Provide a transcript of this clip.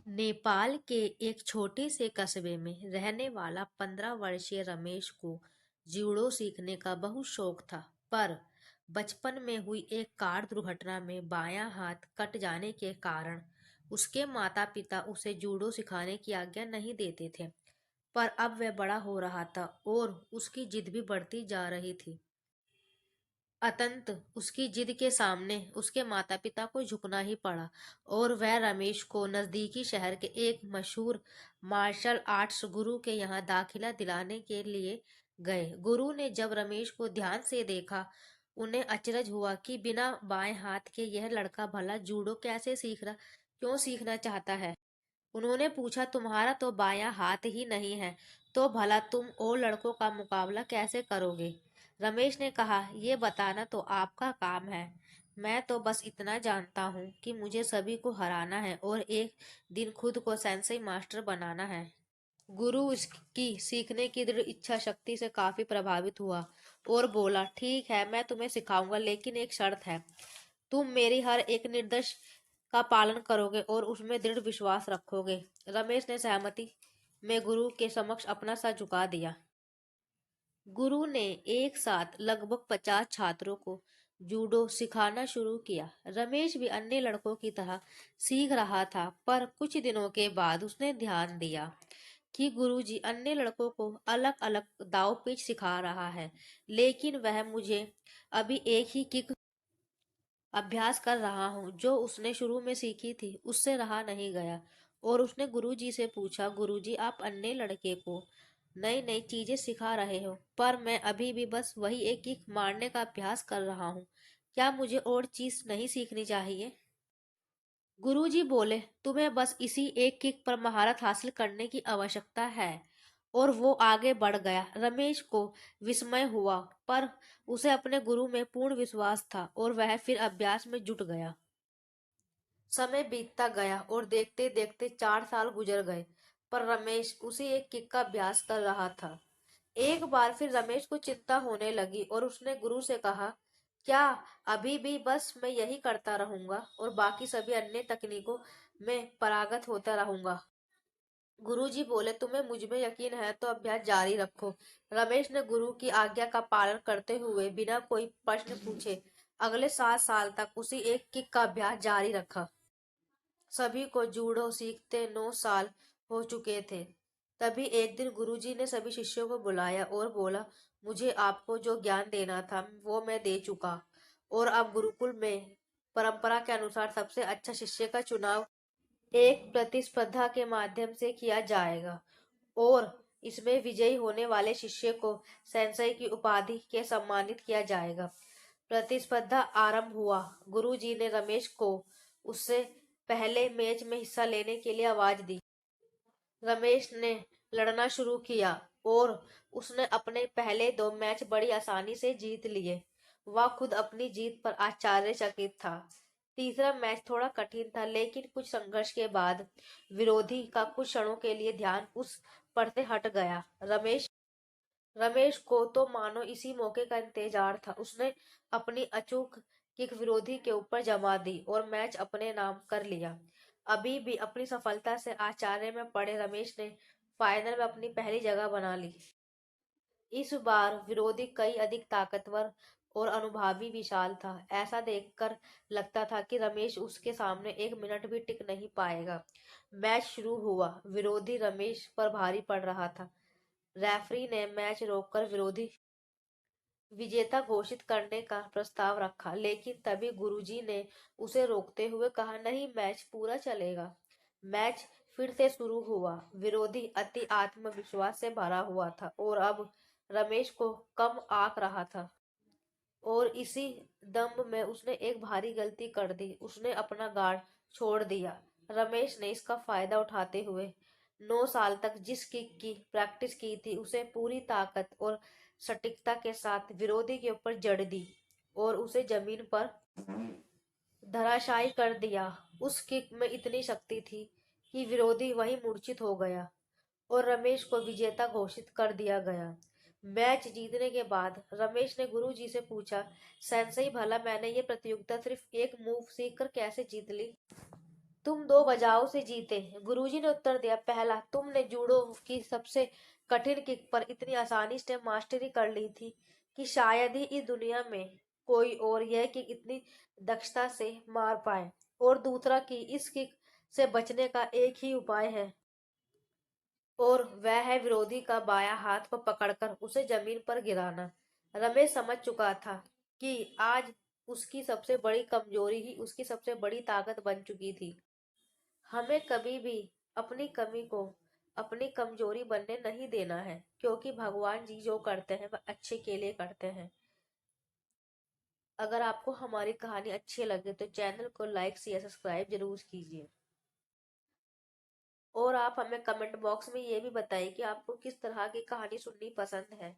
नेपाल के एक छोटे से कस्बे में रहने वाला 15 वर्षीय रमेश को जूडो सीखने का बहुत शौक था। पर बचपन में हुई एक कार दुर्घटना में बायां हाथ कट जाने के कारण उसके माता पिता उसे जूडो सिखाने की आज्ञा नहीं देते थे। पर अब वह बड़ा हो रहा था और उसकी जिद भी बढ़ती जा रही थी। अतंत उसकी जिद के सामने उसके माता पिता को झुकना ही पड़ा और वह रमेश को नजदीकी शहर के एक मशहूर मार्शल आर्ट्स गुरु के यहाँ दाखिला दिलाने के लिए गए। गुरु ने जब रमेश को ध्यान से देखा, उन्हें अचरज हुआ कि बिना बाएं हाथ के यह लड़का भला जूडो कैसे सीख रहा, क्यों सीखना चाहता है। उन्होंने पूछा, तुम्हारा तो बायां हाथ ही नहीं है, तो भला तुम और लड़कों का मुकाबला कैसे करोगे। रमेश ने कहा, ये बताना तो आपका काम है। मैं तो बस इतना जानता हूँ कि मुझे सभी को हराना है और एक दिन खुद को सेंसेई मास्टर बनाना है। गुरु उसकी सीखने की दृढ़ इच्छा शक्ति से काफी प्रभावित हुआ और बोला, ठीक है, मैं तुम्हें सिखाऊंगा, लेकिन एक शर्त है। तुम मेरी हर एक निर्देश का पालन करोगे और उसमें दृढ़ विश्वास रखोगे। रमेश ने सहमति में गुरु के समक्ष अपना सर झुका दिया। गुरु ने एक साथ लगभग 50 छात्रों को जूडो सिखाना शुरू किया। रमेश भी अन्य लड़कों की तरह सीख रहा था, पर कुछ दिनों के बाद उसने ध्यान दिया कि गुरुजी अन्य लड़कों को अलग अलग दाव पेच सिखा रहा है, लेकिन वह मुझे अभी एक ही किक अभ्यास कर रहा हूँ जो उसने शुरू में सीखी थी, उससे रहा नहीं गया। और उसने गुरुजी से पूछा, गुरुजी आप अन्य लड़के को नई नई चीजें सिखा रहे हो, पर मैं अभी भी बस वही एक किक मारने का अभ्यास कर रहा हूँ। क्या मुझे और चीज नहीं सीखनी चाहिए। गुरुजी बोले, तुम्हें बस इसी एक किक पर महारत हासिल करने की आवश्यकता है। और वो आगे बढ़ गया। रमेश को विस्मय हुआ, पर उसे अपने गुरु में पूर्ण विश्वास था और वह फिर अभ्यास में जुट गया। समय बीतता गया और देखते देखते 4 साल गुजर गए, पर रमेश उसी एक किक का अभ्यास कर रहा था। एक बार फिर रमेश को चिंता होने लगी और उसने गुरु से कहा, क्या अभी भी बस मैं यही करता रहूंगा और बाकी सभी अन्य तकनीकों में पारंगत होता रहूंगा। गुरुजी बोले, तुम्हें मुझ में यकीन है तो अभ्यास जारी रखो। रमेश ने गुरु की आज्ञा का पालन करते हुए बिना कोई प्रश्न पूछे अगले 7 साल तक उसी एक किक का अभ्यास जारी रखा। सभी को जूडो सीखते 9 साल हो चुके थे। तभी एक दिन गुरुजी ने सभी शिष्यों को बुलाया और बोला, मुझे आपको जो ज्ञान देना था वो मैं दे चुका, और अब गुरुकुल में परंपरा के अनुसार सबसे अच्छा शिष्य का चुनाव एक प्रतिस्पर्धा के माध्यम से किया जाएगा और इसमें विजयी होने वाले शिष्य को सेंसई की उपाधि के सम्मानित किया जाएगा। प्रतिस्पर्धा आरंभ हुआ। गुरुजी ने रमेश को उससे पहले मैच में हिस्सा लेने के लिए आवाज दी। रमेश ने लड़ना शुरू किया और उसने अपने पहले 2 मैच बड़ी आसानी से जीत लिए। वह खुद अपनी जीत पर आश्चर्यचकित था। तीसरा मैच थोड़ा कठिन था, लेकिन कुछ संघर्ष के बाद विरोधी का कुछ क्षणों के लिए ध्यान उस पर से हट गया। रमेश को तो मानो इसी मौके का इंतजार था। उसने अपनी अचूक किक विरोधी के ऊपर जमा दी और मैच अपने नाम कर लिया। अभी भी अपनी सफलता से आश्चर्य में पड़े रमेश ने फाइनल में अपनी पहली जगह बना ली। इस बार विरोधी कई अधिक ताकतवर और अनुभवी विशाल था। ऐसा देखकर लगता था कि रमेश उसके सामने एक मिनट भी टिक नहीं पाएगा। मैच शुरू हुआ। विरोधी रमेश पर भारी पड़ रहा था। रेफरी ने मैच रोककर विरोधी विजेता घोषित करने का प्रस्ताव रखा, लेकिन तभी गुरुजी ने उसे रोकते हुए कहा, नहीं, मैच पूरा चलेगा। मैच फिर से शुरू हुआ। विरोधी अति आत्मविश्वास से भरा हुआ था और अब रमेश को कम आंक रहा था। और इसी दम्भ में उसने एक भारी गलती कर दी। उसने अपना गार्ड छोड़ दिया। रमेश ने इसका फायदा उठाते हुए 9 साल तक जिस किक की प्रैक्टिस की थी उसे पूरी ताकत और सटीकता के साथ विरोधी के ऊपर जड़ दी और उसे जमीन पर धराशायी कर दिया। उस किक में इतनी शक्ति थी कि विरोधी वहीं मूर्छित हो गया और रमेश को विजेता घोषित कर दिया गया। मैच जीतने के बाद रमेश ने गुरुजी से पूछा, सेंसेई, भला मैंने ये प्रतियोगिता सिर्फ एक मूव सीख कर कैसे जीत ली। तुम 2 वजहों से जीते। गुरुजी ने उत्तर दिया, पहला, तुमने जूडो की सबसे कठिन किक पर इतनी आसानी से मास्टरी कर ली थी कि शायद ही इस दुनिया में कोई और यह किक इतनी दक्षता से मार पाए। और दूसरा कि इस किक से बचने का एक ही उपाय है, और वह है विरोधी का बायां हाथ को पकड़कर उसे जमीन पर गिराना। रमेश समझ चुका था कि आज उसकी सबसे बड़ी कमजोरी ही उसकी सबसे बड़ी ताकत बन चुकी थी। हमें कभी भी अपनी कमी को अपनी कमजोरी बनने नहीं देना है, क्योंकि भगवान जी जो करते हैं वह अच्छे के लिए करते हैं। अगर आपको हमारी कहानी अच्छी लगे तो चैनल को लाइक शेयर सब्सक्राइब जरूर कीजिए। और आप हमें कमेंट बॉक्स में ये भी बताइए कि आपको किस तरह की कहानी सुननी पसंद है।